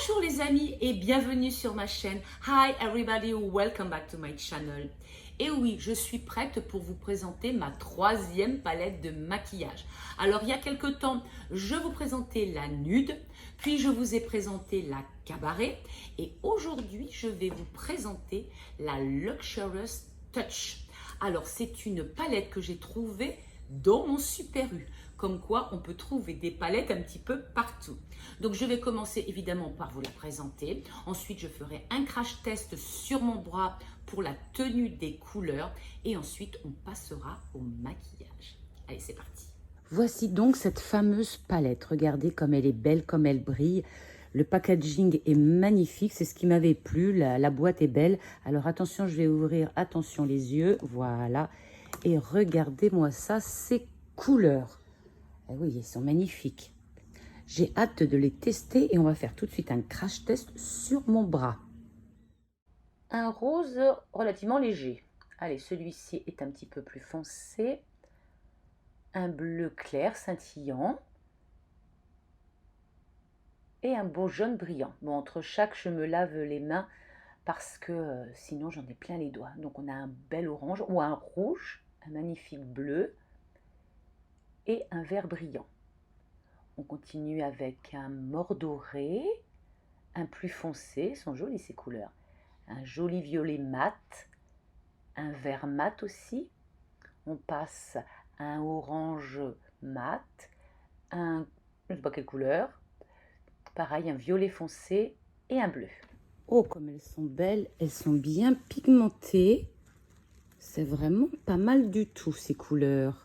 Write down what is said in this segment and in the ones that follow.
Bonjour les amis et bienvenue sur ma chaîne. Hi everybody, welcome back to my channel. Et oui, je suis prête pour vous présenter ma troisième palette de maquillage. Alors il y a quelque temps, je vous présentais la nude, puis je vous ai présenté la cabaret et aujourd'hui je vais vous présenter la Luxurious Touch. Alors c'est une palette que j'ai trouvée dans mon Super U. Comme quoi, on peut trouver des palettes un petit peu partout. Donc, je vais commencer évidemment par vous la présenter. Ensuite, je ferai un crash test sur mon bras pour la tenue des couleurs. Et ensuite, on passera au maquillage. Allez, c'est parti. Voici donc cette fameuse palette. Regardez comme elle est belle, comme elle brille. Le packaging est magnifique, c'est ce qui m'avait plu. La boîte est belle. Alors, attention, je vais ouvrir, attention les yeux. Voilà. Et regardez-moi ça, ces couleurs. Ah oui, ils sont magnifiques. J'ai hâte de les tester et on va faire tout de suite un crash test sur mon bras. Un rose relativement léger. Allez, celui-ci est un petit peu plus foncé. Un bleu clair scintillant. Et un beau jaune brillant. Bon, entre chaque, je me lave les mains parce que sinon j'en ai plein les doigts. Donc on a un bel orange ou un rouge, un magnifique bleu et un vert brillant. On continue avec un mort doré, un plus foncé, sont jolies ces couleurs, un joli violet mat, un vert mat aussi. On passe à un orange mat, un, je ne sais pas quelle couleur, pareil, un violet foncé et un bleu. Oh, comme elles sont belles, elles sont bien pigmentées. C'est vraiment pas mal du tout ces couleurs.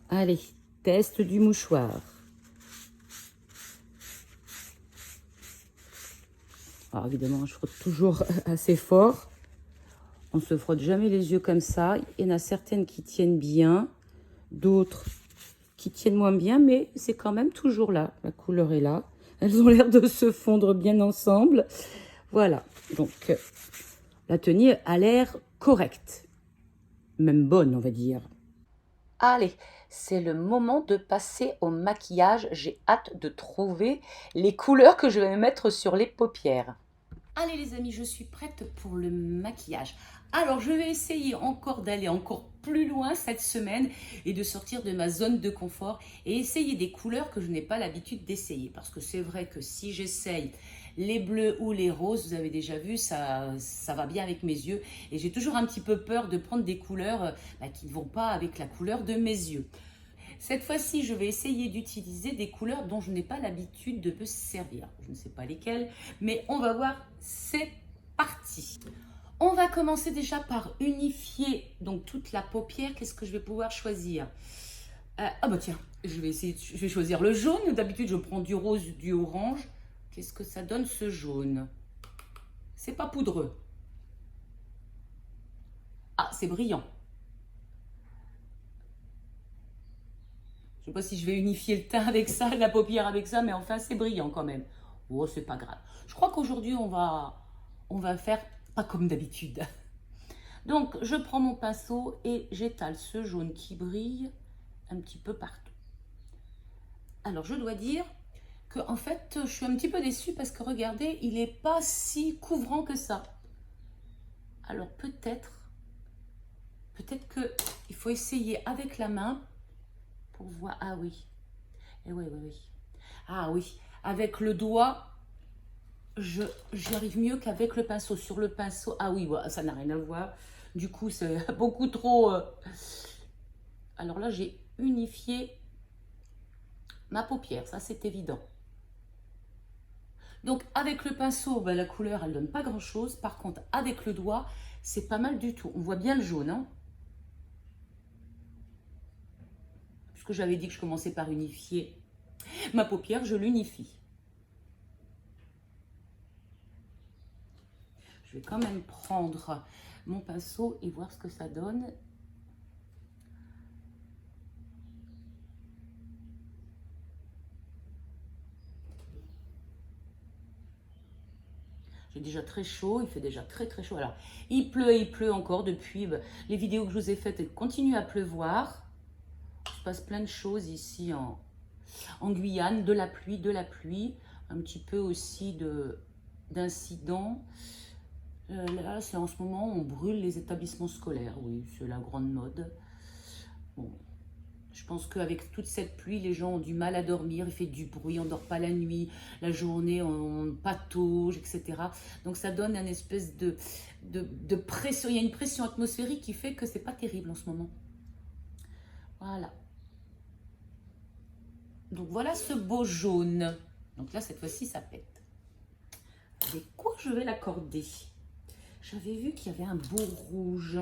Allez, test du mouchoir. Alors évidemment, je frotte toujours assez fort. On ne se frotte jamais les yeux comme ça. Il y en a certaines qui tiennent bien, d'autres qui tiennent moins bien, mais c'est quand même toujours là. La couleur est là. Elles ont l'air de se fondre bien ensemble. Voilà, donc la tenue a l'air correcte. Même bonne, on va dire. Allez, c'est le moment de passer au maquillage. J'ai hâte de trouver les couleurs que je vais mettre sur les paupières. Allez les amis, je suis prête pour le maquillage. Alors, je vais essayer encore d'aller encore plus loin cette semaine et de sortir de ma zone de confort et essayer des couleurs que je n'ai pas l'habitude d'essayer. Parce que c'est vrai que si j'essaye les bleus ou les roses, vous avez déjà vu, ça va bien avec mes yeux. Et j'ai toujours un petit peu peur de prendre des couleurs qui ne vont pas avec la couleur de mes yeux. Cette fois-ci, je vais essayer d'utiliser des couleurs dont je n'ai pas l'habitude de me servir. Je ne sais pas lesquelles, mais on va voir, c'est parti. On va commencer déjà par unifier donc toute la paupière. Qu'est-ce que je vais pouvoir choisir? Ah bah tiens, je vais choisir le jaune. D'habitude, je prends du rose, du orange. Qu'est-ce que ça donne ce jaune? C'est pas poudreux. Ah, c'est brillant. Je ne sais pas si je vais unifier le teint avec ça, la paupière avec ça, mais enfin, c'est brillant quand même. Oh, c'est pas grave. Je crois qu'aujourd'hui, on va faire pas comme d'habitude. Donc, je prends mon pinceau et j'étale ce jaune qui brille un petit peu partout. Alors, je dois dire que en fait, je suis un petit peu déçue parce que regardez, il n'est pas si couvrant que ça. Alors, peut-être qu'il faut essayer avec la main pour voir. Ah oui. Et oui. Ah oui. Avec le doigt, j'arrive mieux qu'avec le pinceau. Sur le pinceau, ah oui, ça n'a rien à voir. Du coup, c'est beaucoup trop... Alors là, j'ai unifié ma paupière. Ça, c'est évident. Donc, avec le pinceau, la couleur, elle ne donne pas grand-chose. Par contre, avec le doigt, c'est pas mal du tout. On voit bien le jaune, hein. Puisque j'avais dit que je commençais par unifier ma paupière, je l'unifie. Je vais quand même prendre mon pinceau et voir ce que ça donne. J'ai déjà très chaud, il fait déjà très chaud. Alors, il pleut encore depuis les vidéos que je vous ai faites, il continue à pleuvoir. Il se passe plein de choses ici en Guyane, de la pluie. un petit peu aussi d'incidents. Là, c'est en ce moment, on brûle les établissements scolaires. Oui, c'est la grande mode. Bon, je pense qu'avec toute cette pluie, les gens ont du mal à dormir. Il fait du bruit, on ne dort pas la nuit. La journée, on patauge, etc. Donc, ça donne une espèce de pression. Il y a une pression atmosphérique qui fait que c'est pas terrible en ce moment. Voilà. Donc, voilà ce beau jaune. Donc là, cette fois-ci, ça pète. Avec quoi je vais l'accorder? J'avais vu qu'il y avait un beau rouge.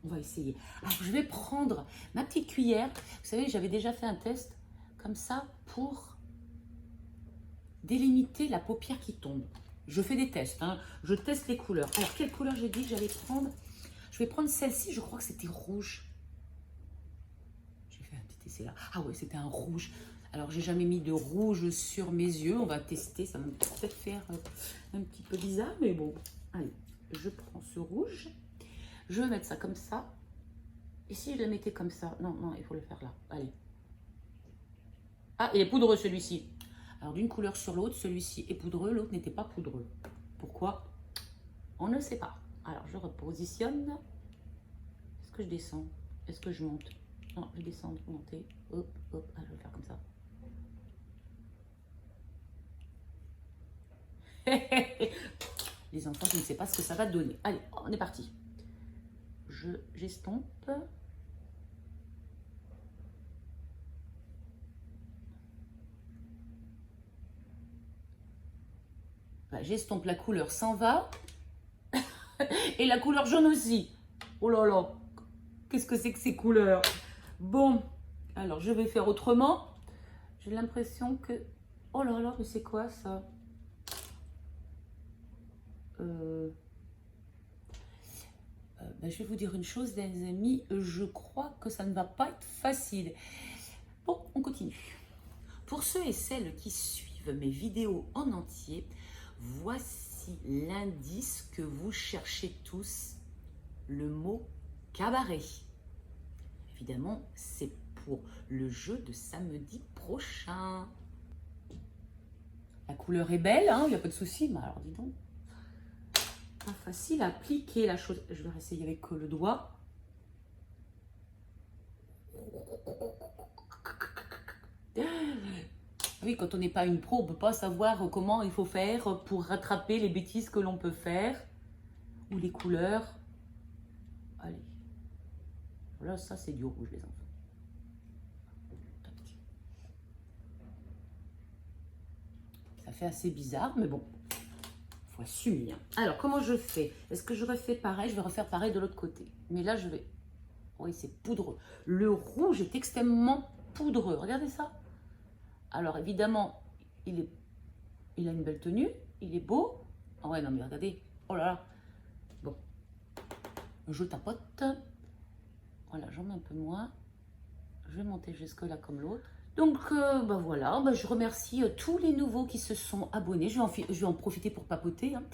On va essayer. Alors, je vais prendre ma petite cuillère. Vous savez, j'avais déjà fait un test comme ça pour délimiter la paupière qui tombe. Je fais des tests. Hein. Je teste les couleurs. Alors, quelle couleur j'ai dit que j'allais prendre? Je vais prendre celle-ci. Je crois que c'était rouge. J'ai fait un petit essai là. Ah ouais, c'était un rouge. Alors, j'ai jamais mis de rouge sur mes yeux. On va tester. Ça va peut-être faire un petit peu bizarre. Mais bon, allez. Je prends ce rouge. Je vais mettre ça comme ça. Et si je le mettais comme ça? Non, non, il faut le faire là. Allez. Ah, il est poudreux celui-ci. Alors, d'une couleur sur l'autre, celui-ci est poudreux, l'autre n'était pas poudreux. Pourquoi? On ne sait pas. Alors, je repositionne. Est-ce que je descends? Est-ce que je monte? Non, je descends, monter. Hop, hop. Ah, je vais le faire comme ça. Les enfants, je ne sais pas ce que ça va donner. Allez, on est parti. J'estompe. J'estompe, la couleur s'en va. Et la couleur jaune aussi. Oh là là. Qu'est-ce que c'est que ces couleurs? Bon, alors je vais faire autrement. J'ai l'impression que... Oh là là, mais c'est quoi ça? Je vais vous dire une chose, les amis. Je crois que ça ne va pas être facile. Bon, on continue. Pour ceux et celles qui suivent mes vidéos en entier, voici l'indice que vous cherchez tous, le mot cabaret. Évidemment, c'est pour le jeu de samedi prochain. La couleur est belle, hein, il n'y a pas de souci, mais alors dis donc, pas facile à appliquer la chose. Je vais essayer avec le doigt. Oui, quand on n'est pas une pro, on ne peut pas savoir comment il faut faire pour rattraper les bêtises que l'on peut faire. Ou les couleurs. Allez. Là, ça, c'est du rouge, les enfants. Ça fait assez bizarre, mais bon. Il faut assumer. Hein. Alors, comment je fais? Est-ce que je refais pareil? Je vais refaire pareil de l'autre côté. Mais là, je vais... Oui, c'est poudreux. Le rouge est extrêmement poudreux. Regardez ça. Alors, évidemment, il a une belle tenue. Il est beau. Ah ouais, non, mais regardez. Oh là là. Bon. Je tapote. Voilà, j'en mets un peu moins. Je vais monter jusque-là comme l'autre. Donc, voilà, je remercie tous les nouveaux qui se sont abonnés. Je vais en profiter pour papoter. Hein.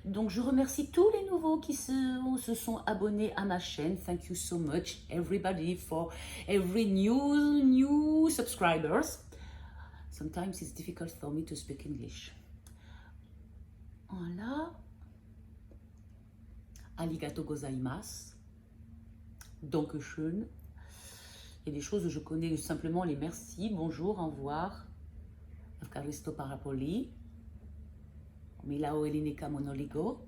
Donc, je remercie tous les nouveaux qui se sont abonnés à ma chaîne. Thank you so much, everybody, for every new subscribers. Sometimes it's difficult for me to speak English. Voilà. Arigato gozaimasu. Dankeschön. Il y a des choses où je connais simplement les merci, bonjour, au revoir. Evkaristo parapoli. Milao elinika monoligo.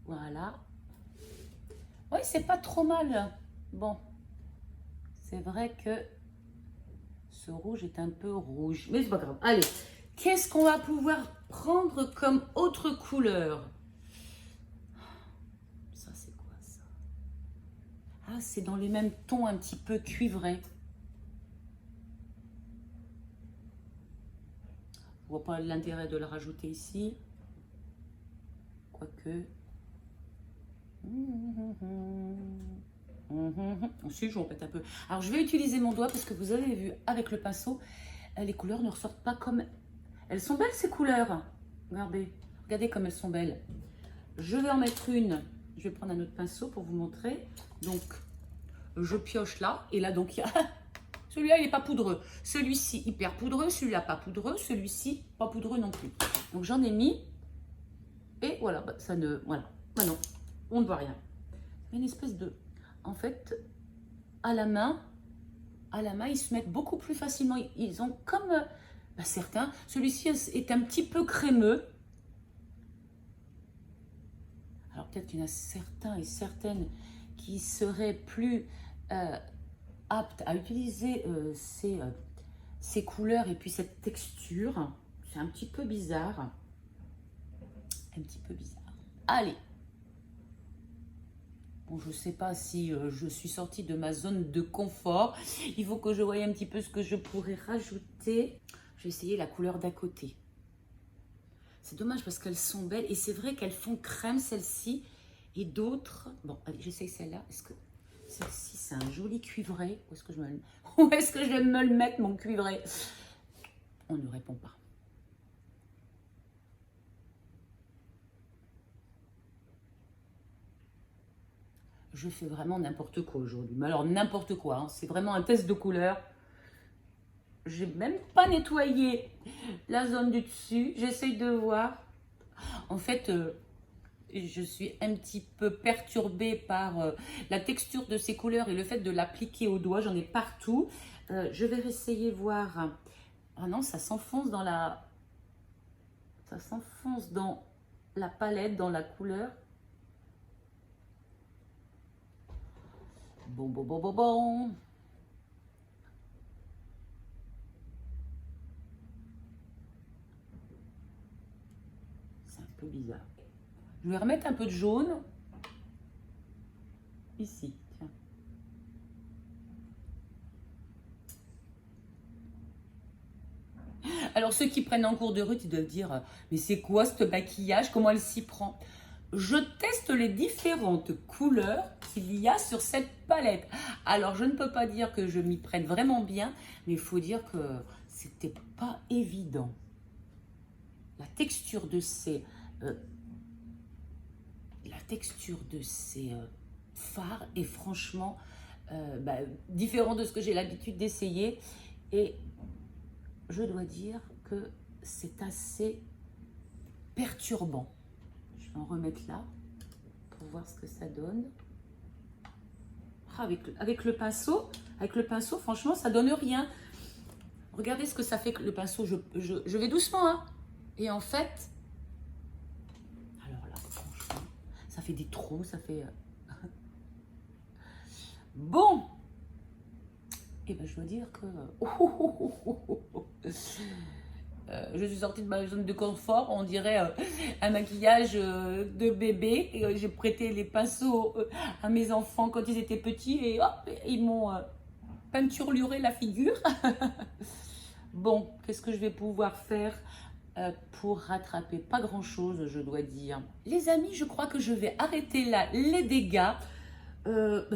Voilà. Oui, c'est pas trop mal. Bon. C'est vrai que ce rouge est un peu rouge. Mais c'est pas grave. Allez. Qu'est-ce qu'on va pouvoir prendre comme autre couleur? Ça, c'est quoi ça? Ah, c'est dans les mêmes tons un petit peu cuivrés. Je vois pas l'intérêt de le rajouter ici. Quoique. Ensuite, je répète un peu. Alors, je vais utiliser mon doigt parce que vous avez vu avec le pinceau, les couleurs ne ressortent pas comme... Elles sont belles ces couleurs. Regardez. Regardez comme elles sont belles. Je vais en mettre une. Je vais prendre un autre pinceau pour vous montrer. Donc, je pioche là. Et là, donc, il y a Celui-là, il n'est pas poudreux. Celui-ci, hyper poudreux. Celui-là, pas poudreux. Celui-ci, pas poudreux non plus. Donc, j'en ai mis. Et voilà, bah, ça ne... Voilà. Maintenant, on ne voit rien. Une espèce de... En fait, à la main, ils se mettent beaucoup plus facilement. Ils ont comme... Bah, certains. Celui-ci est un petit peu crémeux. Alors, peut-être qu'il y en a certains et certaines qui seraient plus... apte à utiliser ces couleurs et puis cette texture. C'est un petit peu bizarre. Un petit peu bizarre. Allez. Bon, je ne sais pas si je suis sortie de ma zone de confort. Il faut que je voie un petit peu ce que je pourrais rajouter. Je vais essayer la couleur d'à côté. C'est dommage parce qu'elles sont belles. Et c'est vrai qu'elles font crème, celle-ci. Et d'autres... Bon, allez, j'essaye celle-là. Est-ce que... Celle-ci, c'est un joli cuivré. Où est-ce que je me le... Où est-ce que je vais me le mettre, mon cuivré? On ne répond pas. Je fais vraiment n'importe quoi aujourd'hui. Mais alors, n'importe quoi. Hein. C'est vraiment un test de couleur. J'ai même pas nettoyé la zone du dessus. J'essaye de voir. En fait... je suis un petit peu perturbée par la texture de ces couleurs et le fait de l'appliquer au doigt. J'en ai partout. Je vais essayer de voir. Ah non, ça s'enfonce dans la... Ça s'enfonce dans la palette, dans la couleur. Bon. C'est un peu bizarre. Je vais remettre un peu de jaune. Ici, tiens. Alors, ceux qui prennent en cours de route, ils doivent dire « Mais c'est quoi ce maquillage? Comment elle s'y prend ?» Je teste les différentes couleurs qu'il y a sur cette palette. Alors, je ne peux pas dire que je m'y prenne vraiment bien, mais il faut dire que c'était pas évident. La texture de ces... fards est franchement différent de ce que j'ai l'habitude d'essayer. Et je dois dire que c'est assez perturbant. Je vais en remettre là pour voir ce que ça donne. Avec le pinceau, franchement, ça donne rien. Regardez ce que ça fait que le pinceau. Je vais doucement, hein. Et en fait, alors là, franchement, ça fait des trous, ça fait... Bon, et ben je dois dire que je suis sortie de ma zone de confort, on dirait un maquillage de bébé. J'ai prêté les pinceaux à mes enfants quand ils étaient petits et hop, ils m'ont peinturluré la figure. Bon, qu'est-ce que je vais pouvoir faire pour rattraper? Pas grand chose, je dois dire. Les amis, je crois que je vais arrêter là les dégâts.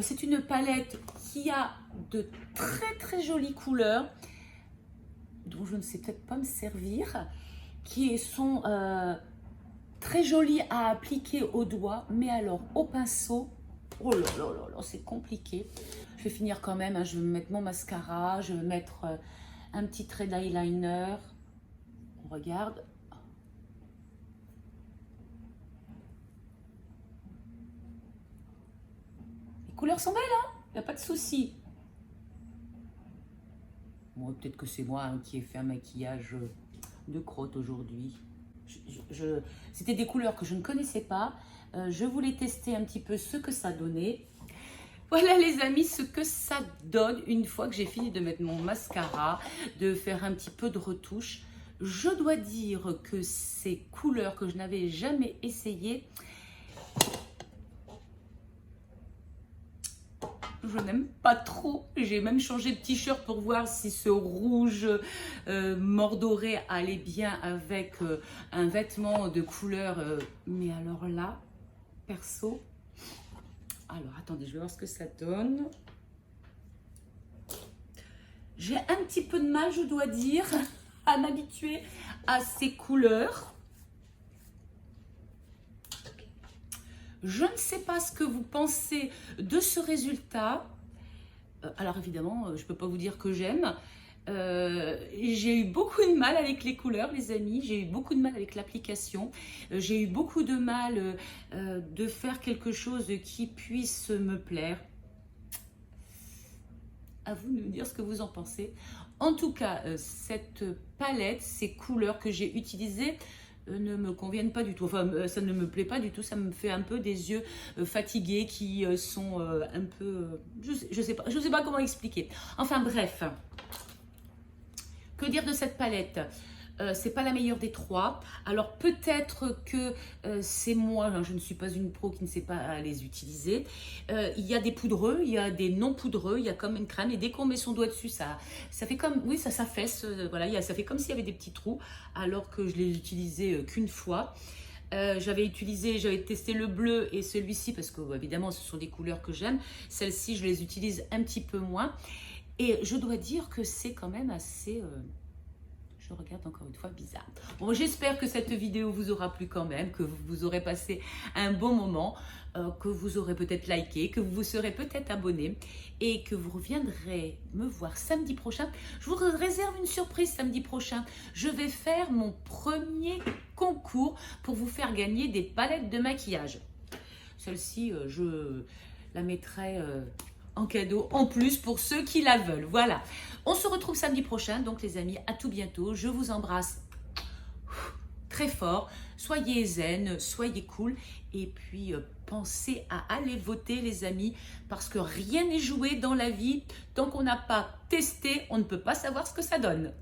C'est une palette qui a de très jolies couleurs dont je ne sais peut-être pas me servir, qui sont très jolies à appliquer au doigt, mais alors au pinceau, oh là là, c'est compliqué. Je vais finir quand même, hein, je vais mettre mon mascara, je vais mettre un petit trait d'eyeliner. On regarde. Les couleurs sont belles, hein, il n'y a pas de souci. Bon, peut-être que c'est moi qui ai fait un maquillage de crotte aujourd'hui. C'était des couleurs que je ne connaissais pas. Je voulais tester un petit peu ce que ça donnait. Voilà les amis, ce que ça donne une fois que j'ai fini de mettre mon mascara, de faire un petit peu de retouche. Je dois dire que ces couleurs que je n'avais jamais essayées, je n'aime pas trop. J'ai même changé de t-shirt pour voir si ce rouge mordoré allait bien avec un vêtement de couleur. Mais alors là, perso... Alors, attendez, je vais voir ce que ça donne. J'ai un petit peu de mal, je dois dire, à m'habituer à ces couleurs. Je ne sais pas ce que vous pensez de ce résultat. Alors évidemment, je ne peux pas vous dire que j'aime. J'ai eu beaucoup de mal avec les couleurs, les amis. J'ai eu beaucoup de mal avec l'application. J'ai eu beaucoup de mal de faire quelque chose qui puisse me plaire. À vous de me dire ce que vous en pensez. En tout cas, cette palette, ces couleurs que j'ai utilisées ne me conviennent pas du tout. Enfin, ça ne me plaît pas du tout. Ça me fait un peu des yeux fatigués qui sont un peu... je sais pas comment expliquer. Enfin bref. Que dire de cette palette? C'est pas la meilleure des trois. Alors peut-être que c'est moi, hein, je ne suis pas une pro qui ne sait pas les utiliser. Il y a des poudreux, il y a des non poudreux, il y a comme une crème et dès qu'on met son doigt dessus, ça fait comme, oui, ça s'affaisse, voilà, ça fait comme s'il y avait des petits trous alors que je l'ai utilisé qu'une fois. J'avais testé le bleu et celui-ci parce que évidemment ce sont des couleurs que j'aime. Celles-ci, je les utilise un petit peu moins. Et je dois dire que c'est quand même assez... je regarde encore une fois bizarre. Bon, j'espère que cette vidéo vous aura plu quand même, que vous aurez passé un bon moment, que vous aurez peut-être liké, que vous vous serez peut-être abonné et que vous reviendrez me voir samedi prochain. Je vous réserve une surprise samedi prochain. Je vais faire mon premier concours pour vous faire gagner des palettes de maquillage. Celle-ci, je la mettrai... en cadeau en plus pour ceux qui la veulent. Voilà, on se retrouve samedi prochain, donc les amis, à tout bientôt. Je vous embrasse très fort, soyez zen, soyez cool et puis pensez à aller voter les amis parce que rien n'est joué dans la vie. Tant qu'on n'a pas testé, on ne peut pas savoir ce que ça donne.